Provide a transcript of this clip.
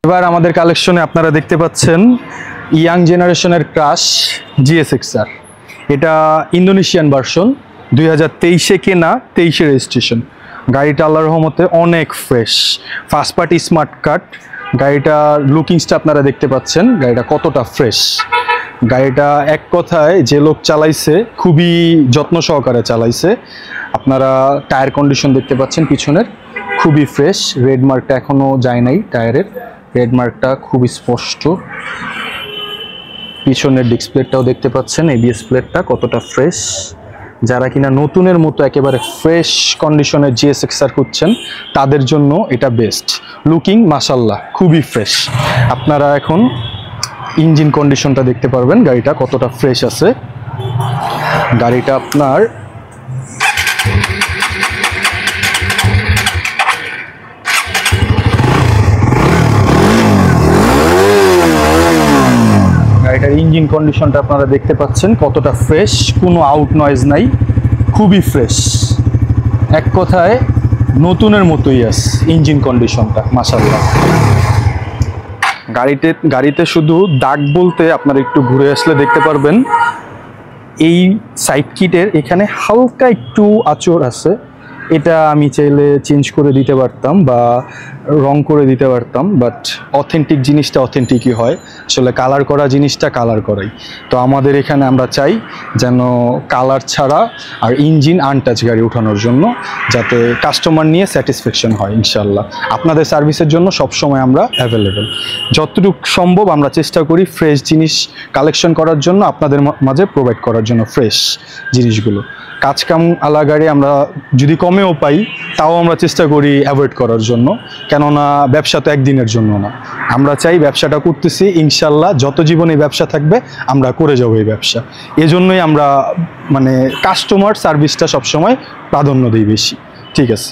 এবার আমাদের কালেকশনে আপনারা দেখতে পাচ্ছেন ইয়াং জেনারেশনের ক্রাশ GSX-R। এটা ইন্দোনেশিয়ান ভার্সন, 2023-এ কেনা, 23-এ রেজিস্ট্রেশন। গাড়িটা আল্লাহর রহমতে অনেক fresh, first party smart card. গাড়িটার লুকিংসটা আপনারা দেখতে পাচ্ছেন, গাড়িটা কতটা ফ্রেশ। গাড়িটা এক কথায় যে লোক চালাইছে খুবই যত্ন সহকারে চালাইছে। আপনারা টায়ার কন্ডিশন দেখতে পাচ্ছেন পিছনের, খুবই ফ্রেশ। রেড মার্কটা এখনো যায় নাই, টায়ারের রেড মার্কটা খুবই স্পষ্ট। পিছনের ডিস্ক প্লেটটাও দেখতে পাচ্ছেন, ABS প্লেটটা কতটা ফ্রেশ। যারা কিনা নতুনের মতো একেবারে ফ্রেশ কন্ডিশনের GSX-R খুঁজছেন তাদের জন্য এটা বেস্ট। লুকিং মাশাআল্লাহ খুবই ফ্রেশ। আপনারা এখন ইঞ্জিন কন্ডিশনটা দেখতে পারবেন, গাড়িটা কতটা ফ্রেশ আছে। গাড়িটা আপনার গাড়িটার ইঞ্জিন কন্ডিশনটা আপনারা দেখতে পাচ্ছেন কতটা ফ্রেশ, কোনো আউট নয়েজ নাই, খুবই ফ্রেশ। এক কথায় নতুনের মতোই আছে ইঞ্জিন কন্ডিশনটা মাশাআল্লাহ। গাড়িতে শুধু দাগ বলতে আপনারা একটু ঘুরে আসলে দেখতে পারবেন এই সাইড কিটের এখানে হালকা একটু আঁচড় আছে। এটা আমি চাইলে চেঞ্জ করে দিতে পারতাম বা রং করে দিতে পারতাম, বাট অথেন্টিক জিনিসটা অথেন্টিকই হয়। আসলে কালার করা জিনিসটা কালার করাই। তো আমাদের এখানে আমরা চাই যেন কালার ছাড়া আর ইঞ্জিন আনটাচ গাড়ি ওঠানোর জন্য, যাতে কাস্টমার নিয়ে স্যাটিসফ্যাকশন হয়। ইনশাল্লাহ আপনাদের সার্ভিসের জন্য সবসময় আমরা অ্যাভেলেবেল। যতটুকু সম্ভব আমরা চেষ্টা করি ফ্রেশ জিনিস কালেকশন করার জন্য, আপনাদের মাঝে প্রোভাইড করার জন্য ফ্রেশ জিনিসগুলো। কাজকাম আলা গাড়ি আমরা যদি কমেও পাই তাও আমরা চেষ্টা করি অ্যাভয়েড করার জন্য, কেননা ব্যবসা তো একদিনের জন্য না। আমরা চাই ব্যবসাটা করতেছি, ইনশাল্লাহ যত জীবনে ব্যবসা থাকবে আমরা করে যাবো এই ব্যবসা। এজন্যই আমরা কাস্টমার সার্ভিসটা সবসময় প্রাধান্য দিই বেশি। ঠিক আছে।